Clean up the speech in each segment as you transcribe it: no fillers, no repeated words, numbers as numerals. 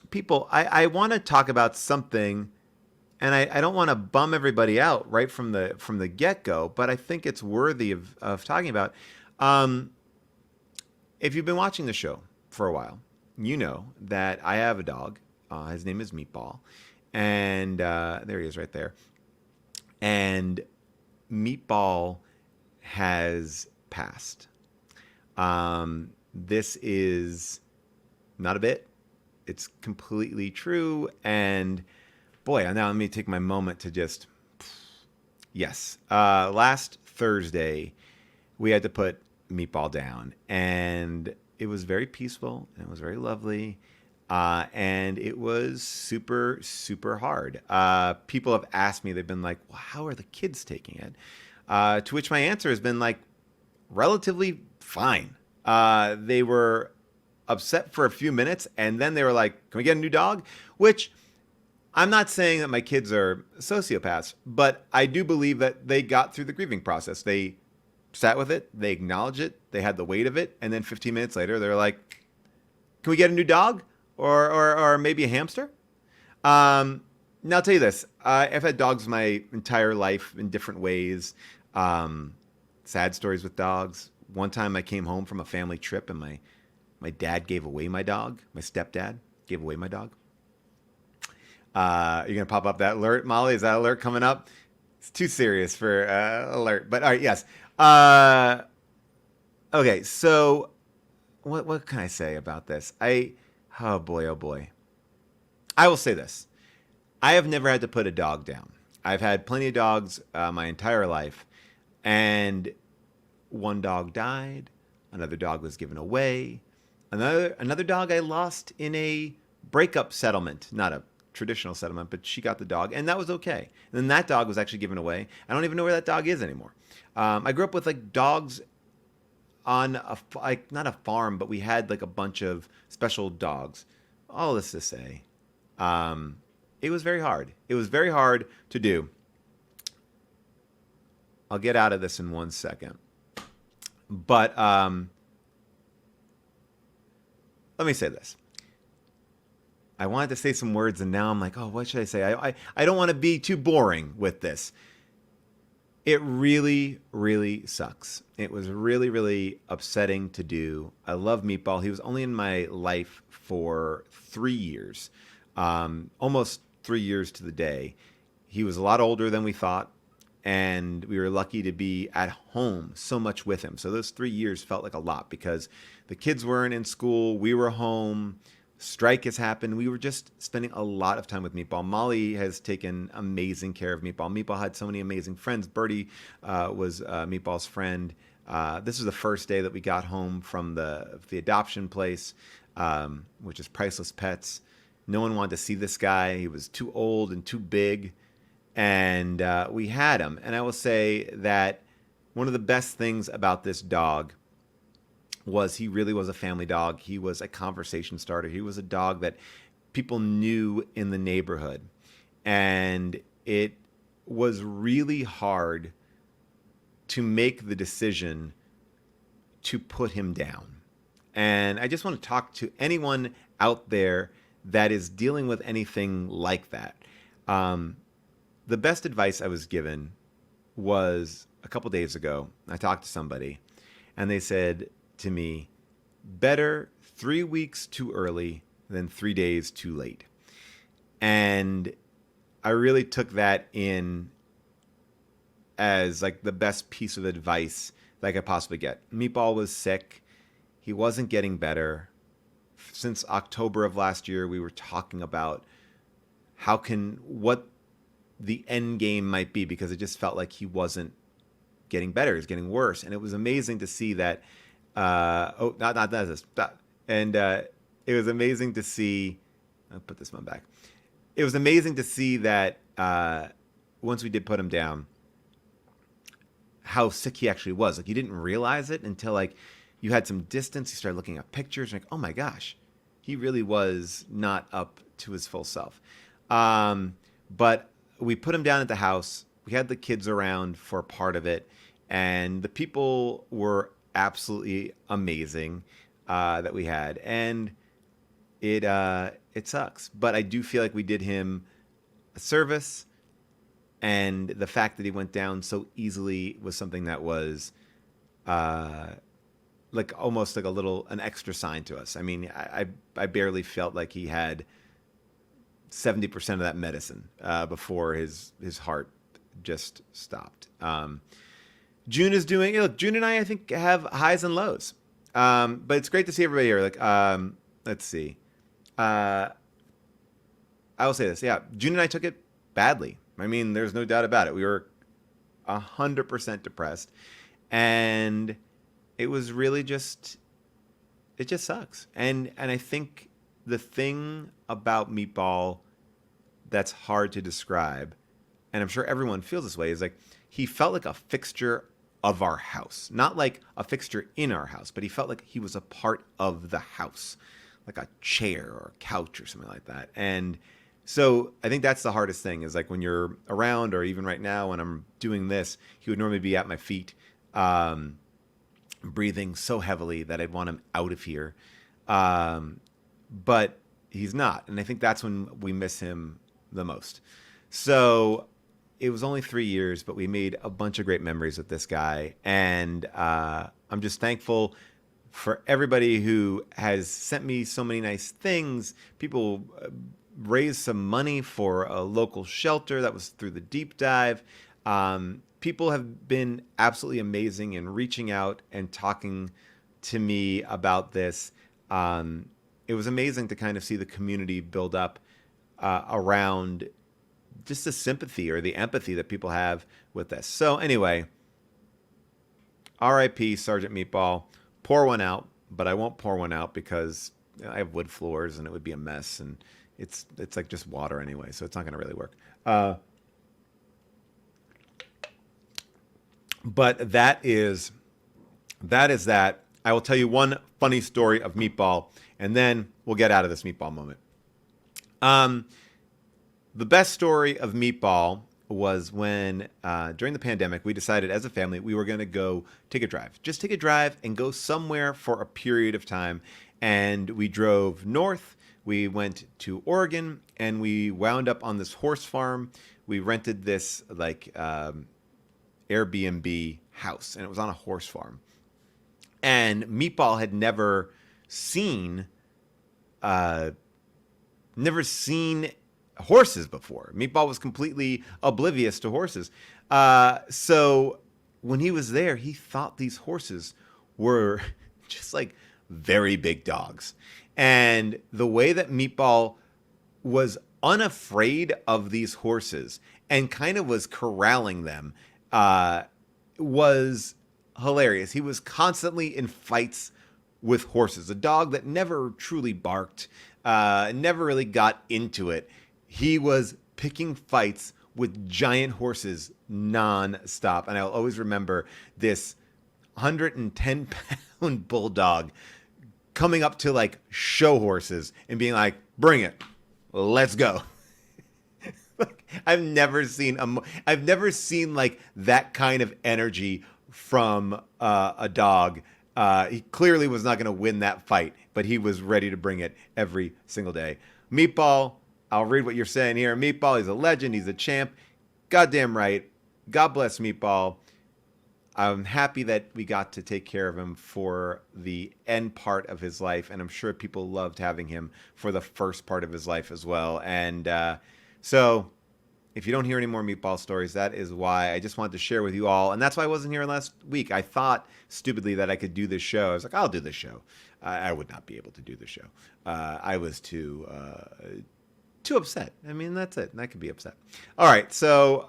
people, I want to talk about something, and I don't want to bum everybody out right from the get go, but I think it's worthy of talking about. Um, if you've been watching the show for a while, you know that I have a dog. His name is Meatball, and there he is right there. And Meatball has passed. This is not a bit. It's completely true. And boy, now let me take my moment to just, yes. Last Thursday, we had to put Meatball down, and it was very peaceful and it was very lovely. And it was super, super hard. People have asked me, they've been like, well, how are the kids taking it? To which my answer has been like, relatively fine. They were upset for a few minutes, and then they were like, can we get a new dog? Which I'm not saying that my kids are sociopaths, but I do believe that they got through the grieving process. They sat with it, they acknowledged it, they had the weight of it, and then 15 minutes later, they're like, can we get a new dog? Or maybe a hamster? Now, I'll tell you this. I've had dogs my entire life in different ways. Sad stories with dogs. One time I came home from a family trip and my dad gave away my dog. My stepdad gave away my dog. You're going to pop up that alert, Molly? Is that alert coming up? It's too serious for alert. But all right, yes. Okay, so what can I say about this? Oh boy, oh boy. I will say this. I have never had to put a dog down. I've had plenty of dogs my entire life, and one dog died, another dog was given away, another dog I lost in a breakup settlement, not a traditional settlement, but she got the dog, and that was okay. And then that dog was actually given away. I don't even know where that dog is anymore. I grew up with like dogs on like not a farm, but we had like a bunch of special dogs. All this to say, it was very hard. It was very hard to do. I'll get out of this in 1 second. But let me say this. I wanted to say some words, and now I'm like, oh, what should I say? I don't want to be too boring with this. It really, really sucks. It was really, really upsetting to do. I love Meatball. He was only in my life for 3 years, almost 3 years to the day. He was a lot older than we thought, and we were lucky to be at home so much with him. So those 3 years felt like a lot because the kids weren't in school. We were home. Strike has happened. We were just spending a lot of time with Meatball. Molly has taken amazing care of Meatball. Meatball had so many amazing friends. Birdie was Meatball's friend. This was the first day that we got home from the adoption place, which is Priceless Pets. No one wanted to see this guy. He was too old and too big, and we had him. And I will say that one of the best things about this dog was he really was a family dog. He was a conversation starter. He was a dog that people knew in the neighborhood. And it was really hard to make the decision to put him down. And I just want to talk to anyone out there that is dealing with anything like that. The best advice I was given was a couple days ago. I talked to somebody, and they said to me, better 3 weeks too early than 3 days too late. And I really took that in as like the best piece of advice that I could possibly get. Meatball was sick. He wasn't getting better. Since October of last year, we were talking about what the end game might be, because it just felt like he wasn't getting better. He was getting worse. And it was amazing to see that not this. And it was amazing to see. I'll put this one back. It was amazing to see that once we did put him down, how sick he actually was. Like, you didn't realize it until like you had some distance. You started looking at pictures, and like, oh my gosh, he really was not up to his full self. But we put him down at the house. We had the kids around for part of it, and the people were absolutely amazing that we had. And it sucks. But I do feel like we did him a service, and the fact that he went down so easily was something that was uh, like almost like an extra sign to us. I mean, I barely felt like he had 70% of that medicine before his heart just stopped. June is doing. Look, June and I think have highs and lows, but it's great to see everybody here. Like, let's see. I will say this. Yeah, June and I took it badly. I mean, there's no doubt about it. We were 100% depressed, and it was really just it just sucks. And I think the thing about Meatball that's hard to describe, and I'm sure everyone feels this way, is like he felt like a fixture of our house. Not like a fixture in our house, but he felt like he was a part of the house, like a chair or a couch or something like that. And so I think that's the hardest thing is like when you're around, or even right now when I'm doing this, he would normally be at my feet, breathing so heavily that I'd want him out of here. But he's not. And I think that's when we miss him the most. So it was only 3 years, but we made a bunch of great memories with this guy. And I'm just thankful for everybody who has sent me so many nice things. People raised some money for a local shelter that was through the deep dive. People have been absolutely amazing in reaching out and talking to me about this. It was amazing to kind of see the community build up around just the sympathy or the empathy that people have with this. So anyway, R.I.P. Sergeant Meatball. Pour one out, but I won't pour one out because I have wood floors and it would be a mess, and it's like just water anyway, so it's not going to really work. But that is that. I will tell you one funny story of Meatball, and then we'll get out of this Meatball moment. The best story of Meatball was when, during the pandemic, we decided as a family we were going to go take a drive. Just take a drive and go somewhere for a period of time. And we drove north. We went to Oregon, and we wound up on this horse farm. We rented this like Airbnb house, and it was on a horse farm. And Meatball had never seen horses before. Meatball was completely oblivious to horses. So when he was there, he thought these horses were just like very big dogs. And the way that Meatball was unafraid of these horses and kind of was corralling them was hilarious. He was constantly in fights with horses. A dog that never truly barked, never really got into it. He was picking fights with giant horses non-stop. And I'll always remember this 110-pound bulldog coming up to like show horses and being like, bring it, let's go. Like, I've never seen like that kind of energy from a dog. He clearly was not going to win that fight, but he was ready to bring it every single day. Meatball, I'll read what you're saying here. Meatball, he's a legend. He's a champ. Goddamn right. God bless Meatball. I'm happy that we got to take care of him for the end part of his life, and I'm sure people loved having him for the first part of his life as well. And so if you don't hear any more Meatball stories, that is why. I just wanted to share with you all, and that's why I wasn't here last week. I thought stupidly that I could do this show. I was like, I'll do this show. I would not be able to do the show. I was too upset. I mean, that's it. I could be upset. All right. So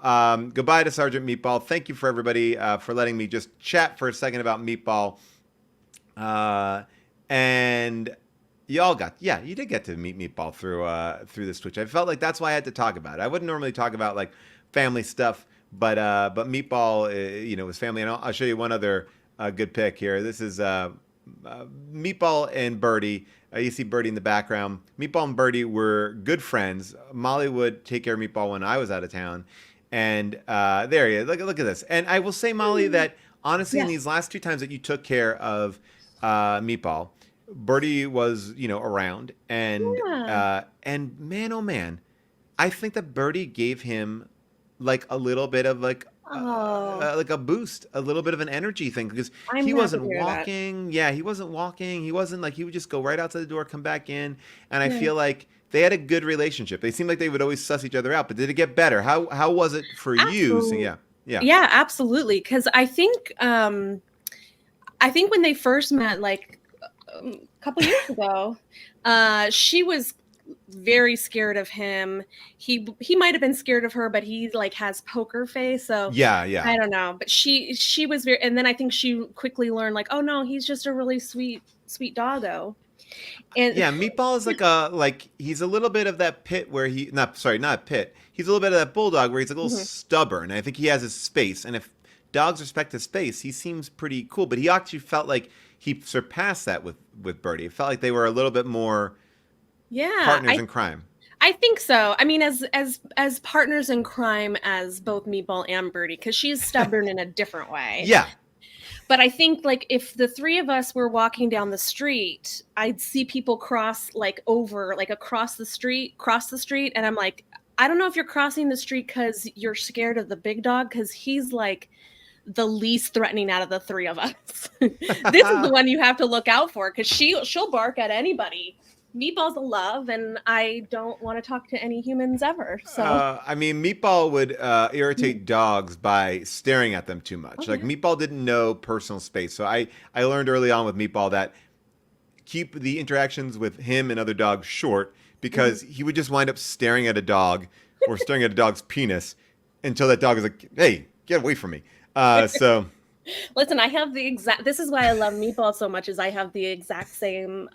goodbye to Sergeant Meatball. Thank you for everybody for letting me just chat for a second about Meatball. And y'all you did get to meet Meatball through this Twitch. I felt like that's why I had to talk about it. I wouldn't normally talk about like family stuff, but Meatball, was family. And I'll show you one other good pic here. This is Meatball and Birdie. You see Birdie in the background. Meatball and Birdie were good friends. Molly would take care of Meatball when I was out of town. And there he is. Look at this. And I will say, Molly, that honestly, in these last two times that you took care of Meatball, Birdie was, around, Yeah. and man, oh man, I think that Birdie gave him like a little bit of Oh, like a boost, a little bit of an energy thing because he I'm happy wasn't to hear that. walking. Yeah, he wasn't walking. He wasn't like he would just go right outside the door, come back in, and I Yeah. feel like they had a good relationship. They seemed like they would always suss each other out. But did it get better? How was it for you? So, Absolutely. yeah, yeah, Yeah, absolutely. Because I think when they first met, like a couple years ago, she was very scared of him. He might have been scared of her, but he like has poker face, so yeah, yeah. I don't know. But she was very, and then I think she quickly learned like, oh no, he's just a really sweet doggo. And Yeah, Meatball is like he's a little bit of that pit where not pit. He's a little bit of that bulldog where he's a little Mhm. stubborn. I think he has his space, and if dogs respect his space, he seems pretty cool. But he actually felt like he surpassed that with Birdie. It felt like they were a little bit more Yeah, partners in crime. I think so. I mean, as partners in crime as both Meatball and Birdie, because she's stubborn in a different way. Yeah, But I think like if the three of us were walking down the street, I'd see people cross like over, like across cross the street, and I'm like, I don't know if you're crossing the street because you're scared of the big dog, because he's like the least threatening out of the three of us. This is the one you have to look out for because she'll bark at anybody. Meatball's a love, and I don't want to talk to any humans ever. So, I mean, Meatball would irritate dogs by staring at them too oh much. Like yeah. Meatball didn't know personal space, so I learned early on with Meatball that keep the interactions with him and other dogs short Mhm. because he would just wind up staring at a dog or staring at a dog's penis until that dog is like, "Hey, get away from me." So Listen, I have the exact. This is why I love Meatball so much. Is I have the exact same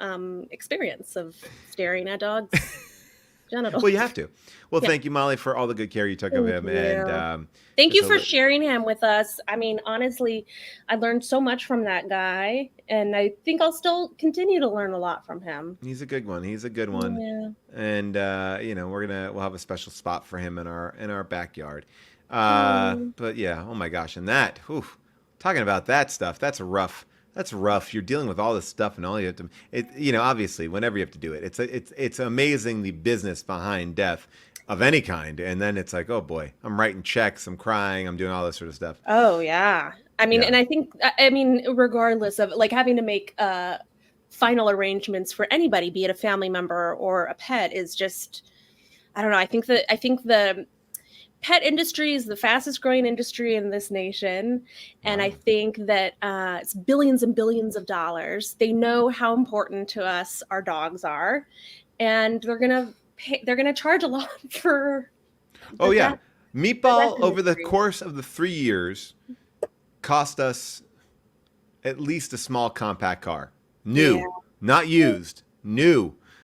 experience of staring at dogs' well, you genitals. have to. Well, Yeah, thank you, Molly, for all the good care you took of thank him, and you. Thank just you a for li- sharing him with us. I mean, honestly, I learned so much from that guy, and I think I'll still continue to learn a lot from him. he's a good one. He's a good one, Yeah. and we'll have a special spot for him in our backyard. Oh, But yeah, oh my gosh, and that, whew, talking about that stuff, that's rough. That's rough. You're dealing with all this stuff, and all you have to, obviously, whenever you have to do it, it's amazing the business behind death of any kind, and then it's like, oh boy, I'm writing checks, I'm crying, I'm doing all this sort of stuff. oh yeah. I mean, Yeah, and I think, I mean, regardless of like having to make final arrangements for anybody, be it a family member or a pet, is just, I don't know. I think the pet industry is the fastest growing industry in this nation, and I wow. think that it's billions and billions of dollars. They know how important to us our dogs are, and they're gonna charge a lot for Oh the yeah, death Meatball over the industry. course of the 3 years cost us at least a small compact car. Yeah. New, not used. New.